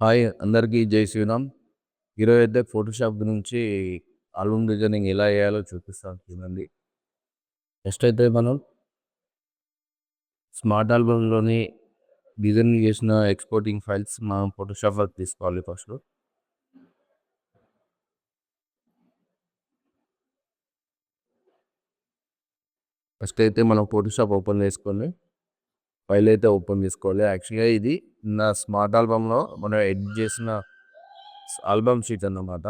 Hi అందరికీ జై శ్రీరామ్. ఈరోజు అయితే ఫోటోషాప్ గురించి ఆల్బమ్ డిజైనింగ్ ఎలా చేయాలో చూపిస్తాను చూడండి. నెక్స్ట్ అయితే మనం స్మార్ట్ ఆల్బమ్లోని డిజైన్ చేసిన ఎక్స్పోర్టింగ్ ఫైల్స్ మనం ఫోటోషాప్ వర్క్ తీసుకోవాలి. ఫస్ట్ అయితే మనం ఫోటోషాప్ ఓపెన్ చేసుకొని ఫైల్ అయితే ఓపెన్ చేసుకోవాలి. యాక్చువల్గా ఇది నా స్మార్ట్ ఆల్బమ్లో మనం ఎడిట్ చేసిన ఆల్బమ్ షీట్ అన్నమాట.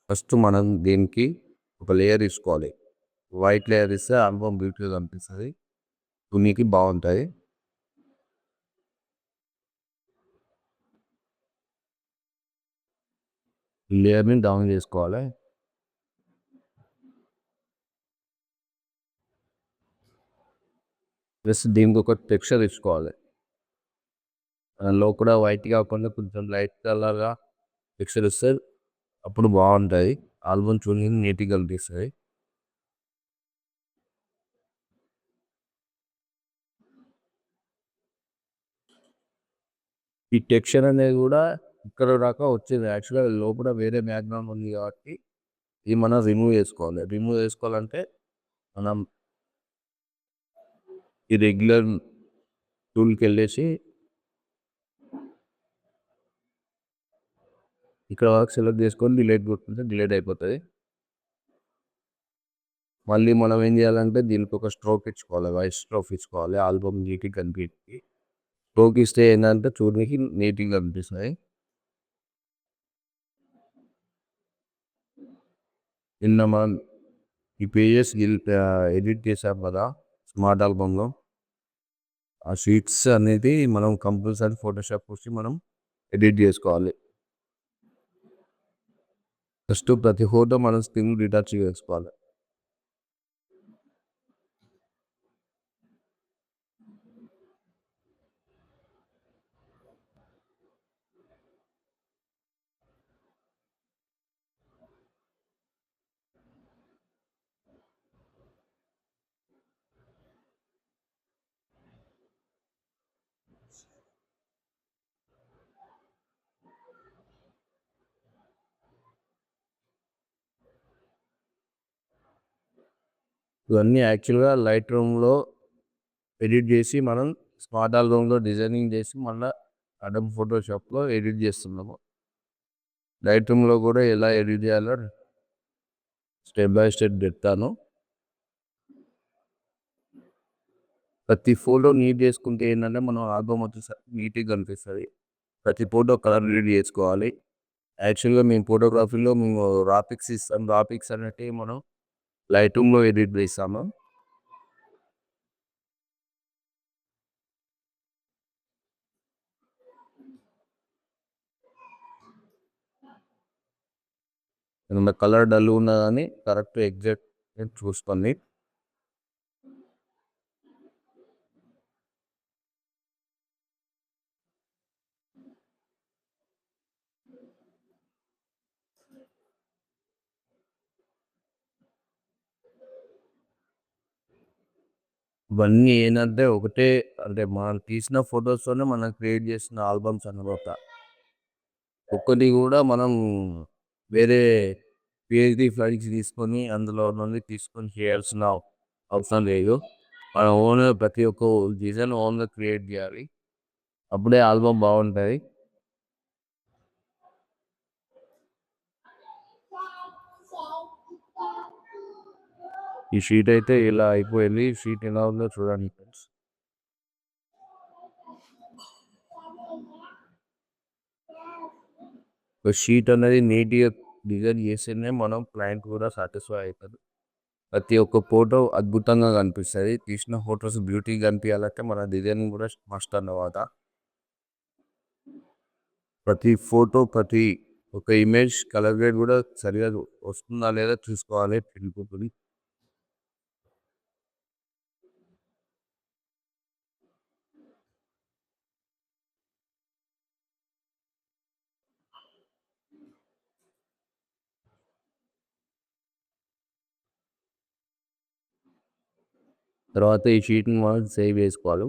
ఫస్ట్ మనం దీనికి ఒక లేయర్ తీసుకోవాలి. వైట్ లేయర్ ఇస్తే ఆల్బమ్ బ్యూటిఫుల్గా కనిపిస్తుంది, తునికి బాగుంటుంది. లేయర్ని డౌన్ చేసుకోవాలి. ప్లస్ దీనికి ఒక టెక్స్చర్ ఇచ్చుకోవాలి. దానిలో కూడా వైట్ కాకుండా కొంచెం లైట్ కలర్గా టెక్స్చర్ ఇస్తే అప్పుడు బాగుంటుంది, ఆల్బమ్ చూడడానికి నీట్గా కనిపిస్తుంది. ఈ టెక్స్చర్ అనేది కూడా ఇక్కడ దాకా వచ్చింది. యాక్చువల్గా లోపల వేరే బ్యాక్గ్రౌండ్ ఉంది కాబట్టి ఇది మనం రిమూవ్ చేసుకోవాలి. రిమూవ్ చేసుకోవాలంటే మనం ఈ రెగ్యులర్ టూల్కి వెళ్ళేసి ఇక్కడ వరకు సెలెక్ట్ చేసుకొని డిలీట్ కొట్టుకుంటే డిలీట్ అయిపోతుంది. మళ్ళీ మనం ఏం చేయాలంటే దీనికి ఒక స్ట్రోక్ ఇచ్చుకోవాలి, వైట్ స్ట్రోక్ ఇచ్చుకోవాలి. ఆల్బమ్ నీట్గా కనిపించి స్ట్రోక్ ఇస్తే ఏంటంటే చూడడానికి నీట్గా కనిపిస్తుంది. నిన్న మనం ఈ పేజెస్ ఎడిట్ చేసాం కదా స్మార్ట్ ఆల్బమ్లో, ఆ షీట్స్ అనేది మనం కంపల్సరీ ఫోటోషాప్ వచ్చి మనం ఎడిట్ చేసుకోవాలి. ఫస్ట్ ప్రతి ఫోటో మనం స్క్రీన్ రీటచ్ చేసుకోవాలి. ఇవన్నీ యాక్చువల్గా లైట్ రూమ్లో ఎడిట్ చేసి మనం స్మార్ట్ ఆల్బమ్లో డిజైనింగ్ చేసి మళ్ళీ అడబ్ ఫోటోషాప్లో ఎడిట్ చేస్తున్నాము. లైట్ రూమ్లో కూడా ఎలా ఎడిట్ చేయాలో స్టెప్ బై స్టెప్ చెప్తాను. ప్రతి ఫోటో నీట్ చేసుకుంటే ఏంటంటే మనం ఆల్బమ్ వచ్చేసరికి నీట్గా కనిపిస్తుంది. ప్రతి ఫోటో కలర్ ఎడిట్ చేసుకోవాలి. యాక్చువల్గా మేము ఫోటోగ్రఫీలో మేము రాపిక్స్ ఇస్తాం. రాపిక్స్ అంటే మనం లైట్ రూమ్లో ఎడిట్ చేస్తాము. ఏమన్నా కలర్ డల్ ఉన్నా కానీ కరెక్ట్ ఎగ్జాక్ట్ చూసుకోండి. ఇవన్నీ ఏంటంటే ఒకటే, అంటే మనం తీసిన ఫొటోస్తోనే మనం క్రియేట్ చేసిన ఆల్బమ్స్ అన్నమాట. ఒక్కటి కూడా మనం వేరే పిహెచ్డి ఫ్లైట్స్ తీసుకొని అందులో నుండి తీసుకొని చేయాల్సిన అవసరం లేదు. మన ఓన్గా ప్రతి ఒక్క డిజైన్ ఓన్గా క్రియేట్ చేయాలి, అప్పుడే ఆల్బమ్ బాగుంటుంది. ఈ షీట్ అయితే ఇలా అయిపోయింది. షీట్ ఎలా ఉందో చూడండి ఫ్రెండ్స్. షీట్ అనేది నీట్గా డిజైన్ చేస్తేనే మనం క్లయింట్ కూడా సాటిస్ఫై అవుతుంది. ప్రతి ఒక్క ఫోటో అద్భుతంగా కనిపిస్తుంది. తీసిన ఫొటోస్ బ్యూటీ కనిపించాలంటే మన డిజైన్ కూడా మస్ట్ అన్నమాట. ప్రతి ఫోటో ప్రతి ఒక ఇమేజ్ కలర్ గ్రేడ్ కూడా సరిగా వస్తుందా లేదా చూసుకోవాలి. పెళ్ళిపోతుంది. తర్వాత ఈ షీట్‌ని మనం సేవ్ చేసుకోవాలి.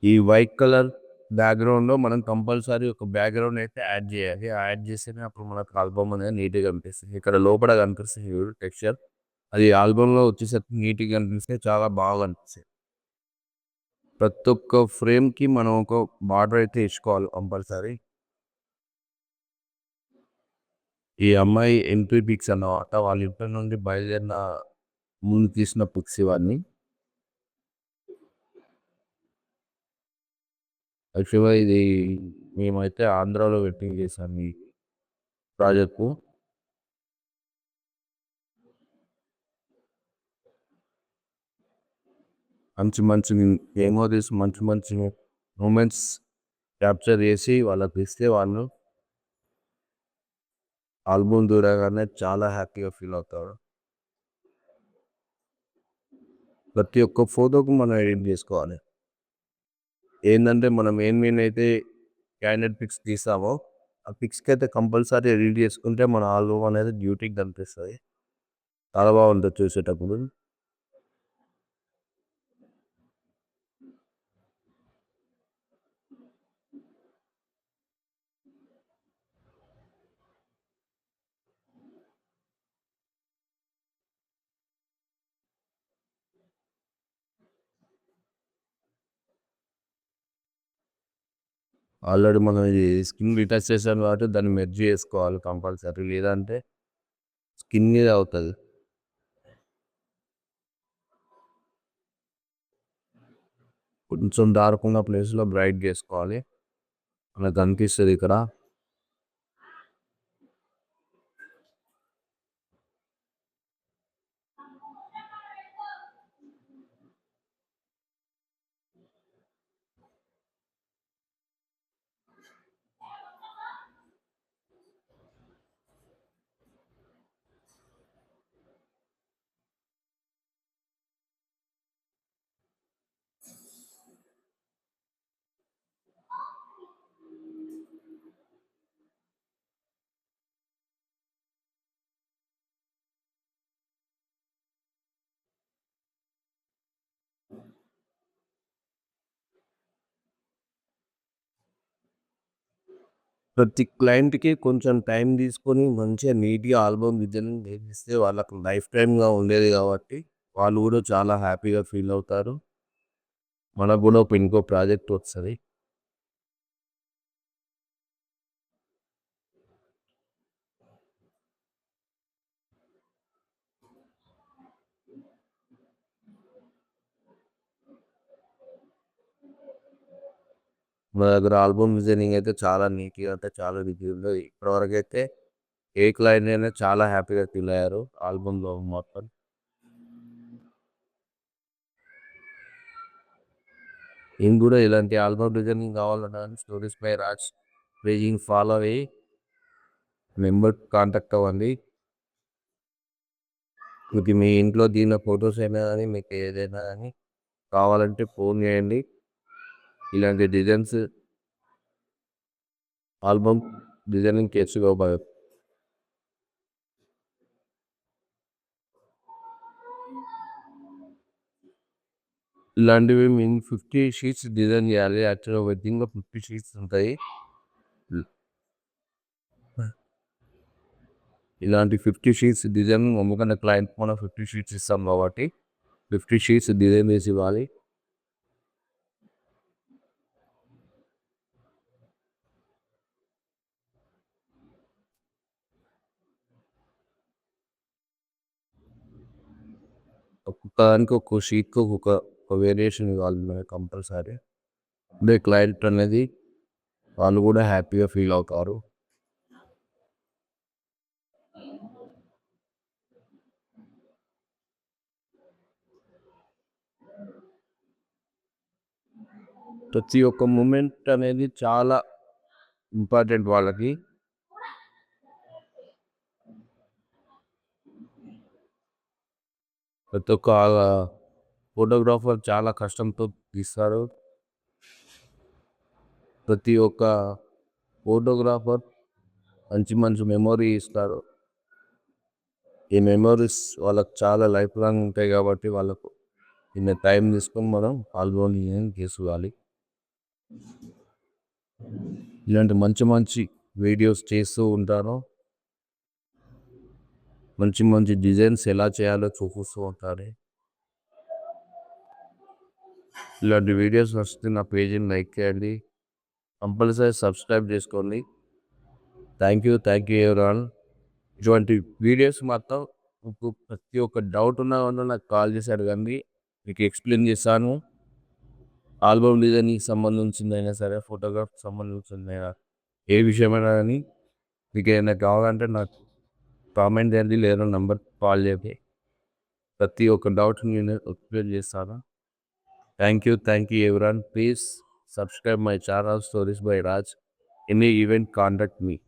ఈ వైట్ కలర్ బ్యాక్‌గ్రౌండ్‌లో మనం కంపల్సరీ ఒక బ్యాక్‌గ్రౌండ్ అయితే యాడ్ చేయాలి. యాడ్ చేస్తేనే అప్పుడు మనకు ఆల్బమ్ అనేది నీట్‌గా కనిపిస్తుంది. ఇక్కడ లోపల కనిపిస్తుంది చూడు టెక్స్చర్. అది ఆల్బమ్‌లో వచ్చేసరికి నీట్‌గా కనిపిస్తే చాలా బాగా కనిపిస్తాయి. ప్రతి ఒక్క ఫ్రేమ్‌కి మనం ఒక బార్డర్ అయితే ఇచ్చుకోవాలి కంపల్సరీ. ఈ అమ్మాయి ఎంట్రీ పిక్స్ అన్నమాట. వాళ్ళ ఇంట్లో నుండి బయలుదేరిన ముందు తీసిన పిక్స్ ఇవన్నీ. యాక్చువల్‌గా ఇది మేమైతే ఆంధ్రాలో వెడ్డింగ్ చేశాం ఈ ప్రాజెక్టు. మంచి మంచి మెమోరీస్ మంచి మంచి మూమెంట్స్ క్యాప్చర్ చేసి వాళ్ళకిస్తే వాళ్ళు ఆల్బమ్ చూడగానే చాలా హ్యాపీగా ఫీల్ అవుతారు. ప్రతి ఒక్క ఫోటోకు మనం ఎడిట్ చేసుకోవాలి. ఏందంటే మనం మెయిన్ అయితే క్యాండిడేట్ పిక్స్ తీసామో ఆ పిక్స్‌కి అయితే కంపల్సరీ ఎడిట్ చేసుకుంటే మన ఆల్బమ్ అనేది డ్యూటీకి కనిపిస్తది. చాలా బాగుంటది చూసేటప్పుడు. ఆల్రెడీ మనం ఇది స్కిన్ టచ్ చేసాం కాబట్టి దాన్ని మెర్జ్ చేసుకోవాలి కంపల్సరీ. లేదంటే స్కిన్ మీద అవుతది. కొంచెం డార్క్ ఉన్న ప్లేస్‌లో బ్రైట్ చేసుకోవాలి. మనకు కనిపిస్తది ఇక్కడ. ప్రతి క్లయింట్‌కి కొంచెం టైం తీసుకొని మంచిగా నీట్‌గా ఆల్బమ్ డిజైనింగ్ చేపిస్తే వాళ్ళకి లైఫ్ టైమ్‌గా ఉండేది కాబట్టి వాళ్ళు కూడా చాలా హ్యాపీగా ఫీల్ అవుతారు. మనకు కూడా ఇంకో ప్రాజెక్ట్ వస్తది. మన దగ్గర ఆల్బమ్ డిజైనింగ్ అయితే చాలా నీట్‌గా అంటే చాలా నీట్‌గా ఉంది. ఇప్పటివరకైతే ఏ క్లయింట్ అయినా చాలా హ్యాపీగా ఫీల్ అయ్యారు ఆల్బమ్‌లో మొత్తం. నేను కూడా ఇలాంటి ఆల్బమ్ డిజైనింగ్ కావాలన్నా stories by Raj paging follow అయ్యి నెంబర్ కాంటాక్ట్ అవ్వండి. మీకు మీ ఇంట్లో దిగిన ఫోటోస్ అయినా గానీ మీకు ఏదైనా గానీ కావాలంటే ఫోన్ చేయండి. ఇలాంటి డిజైన్స్ ఆల్బమ్ డిజైనింగ్ చేసుకోబోయే ఇలాంటివి మేము 50 షీట్స్ డిజైన్ చేయాలి. యాక్చువల్‌గా వెడ్డింగ్‌లో 50 షీట్స్ ఉంటాయి. ఇలాంటి 50 షీట్స్ డిజైన్ ఎందుకంటే క్లయింట్‌కి మనం 50 షీట్స్ ఇస్తాం కాబట్టి 50 షీట్స్ డిజైన్ చేసి ఇవ్వాలి. ఒక్కొక్క దానికి ఒక్కో షీట్‌కి ఒక వేరియేషన్ ఇవ్వాలి మనకి కంపల్సరీ. అంటే క్లయింట్ అనేది వాళ్ళు కూడా హ్యాపీగా ఫీల్ అవుతారు. ప్రతి ఒక్క మూమెంట్ అనేది చాలా ఇంపార్టెంట్ వాళ్ళకి. ప్రతి ఒక్క ఫోటోగ్రాఫర్ చాలా కష్టంతో తీస్తారు. ప్రతి ఒక్క ఫోటోగ్రాఫర్ మంచి మంచి మెమొరీ ఇస్తారు. ఈ మెమొరీస్ వాళ్ళకు చాలా లైఫ్ లాంగ్ ఉంటాయి కాబట్టి వాళ్ళకు ఇన్ని టైం తీసుకొని మనం ఆల్బమ్ తీసుకోవాలి. ఇలాంటి మంచి మంచి వీడియోస్ చేస్తూ ఉంటాను. మంచి మంచి డిజైన్స్ ఎలా చేయాలో చూపిస్తూ ఉంటాను. ఇలాంటి వీడియోస్ వస్తే నా పేజీని లైక్ చేయండి, కంపల్సరీ సబ్స్క్రైబ్ చేసుకోండి. Thank you everyone. ఇటువంటి వీడియోస్ మాత్రం మీకు ప్రతి ఒక్క డౌట్ ఉన్నా నాకు కాల్ చేసి అడగండి, మీకు ఎక్స్ప్లెయిన్ చేస్తాను. ఆల్బమ్ డిజైనింగ్ సంబంధించిందైనా సరే, ఫోటోగ్రాఫ్ సంబంధించిందైనా ఏ విషయమైనా కానీ మీకు ఏమైనా కావాలంటే నాకు కామెంట్ చేయండి, లేదా నంబర్ కాల్ చేయండి. ప్రతి ఒక్క డౌట్ నేను ఎక్స్ప్లెయిన్ చేస్తాను. Thank you everyone. Please subscribe my channel Stories by Raj. Any event, contact me.